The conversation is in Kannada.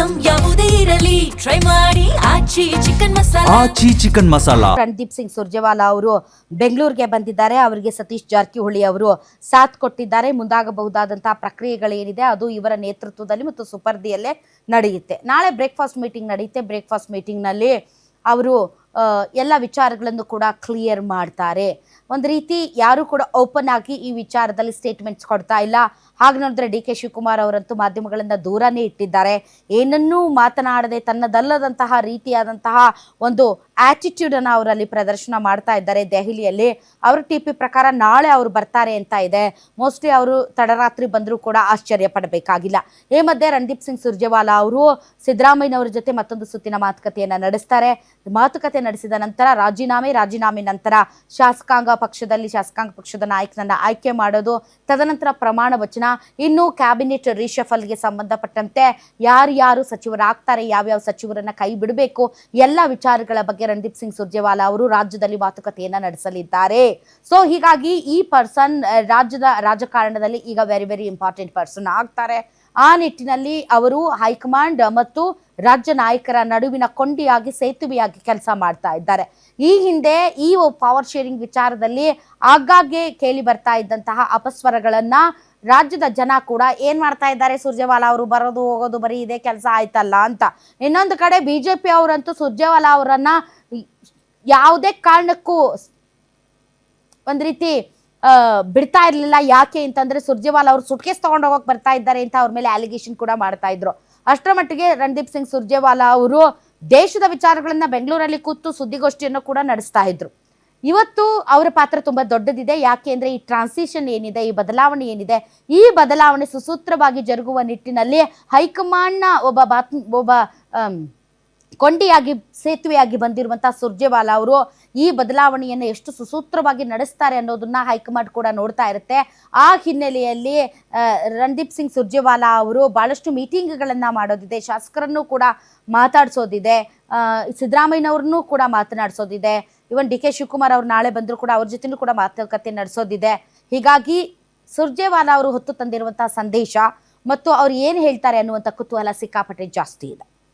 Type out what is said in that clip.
ಐಟಂ ಯಾವುದೇ ಇರಲಿ ಟ್ರೈ ಮಾಡಿ ಆಚಿ ಚಿಕನ್ ಮಸಾಲಾ. ರಣದೀಪ್ ಸಿಂಗ್ ಸುರ್ಜೇವಾಲಾ ಅವರು ಬೆಂಗಳೂರಿಗೆ ಬಂದಿದ್ದಾರೆ. ಅವರಿಗೆ ಸತೀಶ್ ಜಾರಕಿಹೊಳಿ ಅವರು ಸಾಥ್ ಕೊಟ್ಟಿದ್ದಾರೆ. ಮುಂದಾಗಬಹುದಾದಂತಹ ಪ್ರಕ್ರಿಯೆಗಳೇನಿದೆ ಅದು ಇವರ ನೇತೃತ್ವದಲ್ಲಿ ಮತ್ತು ಸುಪರ್ದಿಯಲ್ಲೇ ನಡೆಯುತ್ತೆ. ನಾಳೆ ಬ್ರೇಕ್ಫಾಸ್ಟ್ ಮೀಟಿಂಗ್ ನಡೆಯುತ್ತೆ. ಬ್ರೇಕ್ಫಾಸ್ಟ್ ಮೀಟಿಂಗ್ನಲ್ಲಿ ಅವರು ಎಲ್ಲ ವಿಚಾರಗಳನ್ನು ಕೂಡ ಕ್ಲಿಯರ್ ಮಾಡ್ತಾರೆ. ಒಂದು ರೀತಿ ಯಾರು ಕೂಡ ಓಪನ್ ಆಗಿ ಈ ವಿಚಾರದಲ್ಲಿ ಸ್ಟೇಟ್ಮೆಂಟ್ಸ್ ಕೊಡ್ತಾ ಇಲ್ಲ. ಹಾಗೆ ನೋಡಿದ್ರೆ ಡಿ ಕೆ ಶಿವಕುಮಾರ್ ಅವರಂತೂ ಮಾಧ್ಯಮಗಳಿಂದ ದೂರನೇ ಇಟ್ಟಿದ್ದಾರೆ. ಏನನ್ನೂ ಮಾತನಾಡದೆ ತನ್ನದಲ್ಲದಂತಹ ರೀತಿಯಾದಂತಹ ಒಂದು ಆಟಿಟ್ಯೂಡನ್ನು ಅವರಲ್ಲಿ ಪ್ರದರ್ಶನ ಮಾಡ್ತಾ ಇದ್ದಾರೆ ದೆಹಲಿಯಲ್ಲಿ. ಅವರ ಟಿ.ಪಿ ಪ್ರಕಾರ ನಾಳೆ ಅವರು ಬರ್ತಾರೆ ಅಂತ ಇದೆ. ಮೋಸ್ಟ್ಲಿ ಅವರು ತಡರಾತ್ರಿ ಬಂದರೂ ಕೂಡ ಆಶ್ಚರ್ಯ ಪಡಬೇಕಾಗಿಲ್ಲ. ಈ ಮಧ್ಯೆ ರಣದೀಪ್ ಸಿಂಗ್ ಸುರ್ಜೇವಾಲಾ ಅವರು ಸಿದ್ದರಾಮಯ್ಯನವರ ಜೊತೆ ಮತ್ತೊಂದು ಸುತ್ತಿನ ಮಾತುಕತೆಯನ್ನು ನಡೆಸ್ತಾರೆ. ಮಾತುಕತೆ ನಡೆಸಿದ ನಂತರ ರಾಜೀನಾಮೆ ನಂತರ ಶಾಸಕಾಂಗ ಪಕ್ಷದ ನಾಯಕನನ್ನ ಆಯ್ಕೆ ಮಾಡೋದು, ತದನಂತರ ಪ್ರಮಾಣ ವಚನ, ಇನ್ನು ಕ್ಯಾಬಿನೆಟ್ ರಿಷಫಲ್ಗೆ ಸಂಬಂಧಪಟ್ಟಂತೆ ಯಾರ್ಯಾರು ಸಚಿವರಾಗ್ತಾರೆ, ಯಾವ್ಯಾವ ಸಚಿವರನ್ನ ಕೈ ಬಿಡಬೇಕು, ಎಲ್ಲ ವಿಚಾರಗಳ ಬಗ್ಗೆ ರಣದೀಪ್ ಸಿಂಗ್ ಸುರ್ಜೇವಾಲಾ ಅವರು ರಾಜ್ಯದಲ್ಲಿ ಮಾತುಕತೆಯನ್ನ ನಡೆಸಲಿದ್ದಾರೆ. ಸೊ ಹೀಗಾಗಿ ಈ ಪರ್ಸನ್ ರಾಜ್ಯದ ರಾಜಕಾರಣದಲ್ಲಿ ಈಗ ವೆರಿ ವೆರಿ ಇಂಪಾರ್ಟೆಂಟ್ ಪರ್ಸನ್ ಆಗ್ತಾರೆ. ಆ ನಿಟ್ಟಿನಲ್ಲಿ ಅವರು ಹೈಕಮಾಂಡ್ ಮತ್ತು ರಾಜ್ಯ ನಾಯಕರ ನಡುವಿನ ಕೊಂಡಿಯಾಗಿ ಸೇತುವೆಯಾಗಿ ಕೆಲಸ ಮಾಡ್ತಾ ಇದ್ದಾರೆ. ಈ ಹಿಂದೆ ಈ ಪವರ್ ಶೇರಿಂಗ್ ವಿಚಾರದಲ್ಲಿ ಆಗಾಗ್ಗೆ ಕೇಳಿ ಬರ್ತಾ ಇದ್ದಂತಹ ಅಪಸ್ವರಗಳನ್ನ ರಾಜ್ಯದ ಜನ ಕೂಡ ಏನ್ ಮಾಡ್ತಾ ಇದ್ದಾರೆ, ಸುರ್ಜೇವಾಲಾ ಅವರು ಬರೋದು ಹೋಗೋದು ಬರೀ ಇದೇ ಕೆಲಸ ಆಯ್ತಲ್ಲ ಅಂತ. ಇನ್ನೊಂದು ಕಡೆ ಬಿಜೆಪಿ ಅವರಂತೂ ಸುರ್ಜೇವಾಲಾ ಅವರನ್ನ ಯಾವುದೇ ಕಾರಣಕ್ಕೂ ಒಂದ್ ರೀತಿ ಬಿಡ್ತಾ ಇರ್ಲಿಲ್ಲ. ಯಾಕೆ ಅಂತಂದ್ರೆ ಸುರ್ಜೇವಾಲಾ ಅವರು ಸುಟ್ಕೇಸ್ ತಗೊಂಡು ಹೋಗಕ್ ಬರ್ತಾ ಇದ್ದಾರೆ ಅಂತ ಅವ್ರ ಮೇಲೆ ಅಲಿಗೇಷನ್ ಕೂಡ ಮಾಡ್ತಾ ಇದ್ರು. ಅಷ್ಟರ ಮಟ್ಟಿಗೆ ರಣದೀಪ್ ಸಿಂಗ್ ಸುರ್ಜೇವಾಲಾ ಅವರು ದೇಶದ ವಿಚಾರಗಳನ್ನ ಬೆಂಗಳೂರಲ್ಲಿ ಕೂತು ಸುದ್ದಿಗೋಷ್ಠಿಯನ್ನು ಕೂಡ ನಡೆಸ್ತಾ ಇದ್ರು. ಇವತ್ತು ಅವರ ಪಾತ್ರ ತುಂಬಾ ದೊಡ್ಡದಿದೆ. ಯಾಕೆ ಅಂದ್ರೆ ಈ ಟ್ರಾನ್ಸಿಷನ್ ಏನಿದೆ, ಈ ಬದಲಾವಣೆ ಏನಿದೆ, ಈ ಬದಲಾವಣೆ ಸುಸೂತ್ರವಾಗಿ ಜರುಗುವ ನಿಟ್ಟಿನಲ್ಲಿ ಹೈಕಮಾಂಡ್ನ ಒಬ್ಬ ಕೊಂಡಿಯಾಗಿ ಸೇತುವೆಯಾಗಿ ಬಂದಿರುವಂತಹ ಸುರ್ಜೇವಾಲಾ ಅವರು ಈ ಬದಲಾವಣೆಯನ್ನು ಎಷ್ಟು ಸುಸೂತ್ರವಾಗಿ ನಡೆಸ್ತಾರೆ ಅನ್ನೋದನ್ನ ಹೈಕಮಾಂಡ್ ಕೂಡ ನೋಡ್ತಾ ಇರುತ್ತೆ. ಆ ಹಿನ್ನೆಲೆಯಲ್ಲಿ ರಣದೀಪ್ ಸಿಂಗ್ ಸುರ್ಜೇವಾಲಾ ಅವರು ಬಹಳಷ್ಟು ಮೀಟಿಂಗ್ಗಳನ್ನ ಮಾಡೋದಿದೆ, ಶಾಸಕರನ್ನು ಕೂಡ ಮಾತಾಡ್ಸೋದಿದೆ, ಸಿದ್ದರಾಮಯ್ಯನವ್ರನ್ನೂ ಕೂಡ ಮಾತನಾಡಿಸೋದಿದೆ. ಇವನ್ ಡಿ ಕೆ ಶಿವಕುಮಾರ್ ಅವ್ರು ನಾಳೆ ಬಂದರೂ ಕೂಡ ಅವ್ರ ಜೊತೆನೂ ಕೂಡ ಮಾತುಕತೆ ನಡೆಸೋದಿದೆ. ಹೀಗಾಗಿ ಸುರ್ಜೇವಾಲಾ ಅವರು ಹೊತ್ತು ತಂದಿರುವಂತಹ ಸಂದೇಶ ಮತ್ತು ಅವ್ರು ಏನು ಹೇಳ್ತಾರೆ ಅನ್ನುವಂಥ ಕುತೂಹಲ ಸಿಕ್ಕಾಪಟ್ಟೆ ಜಾಸ್ತಿ ಇದೆ.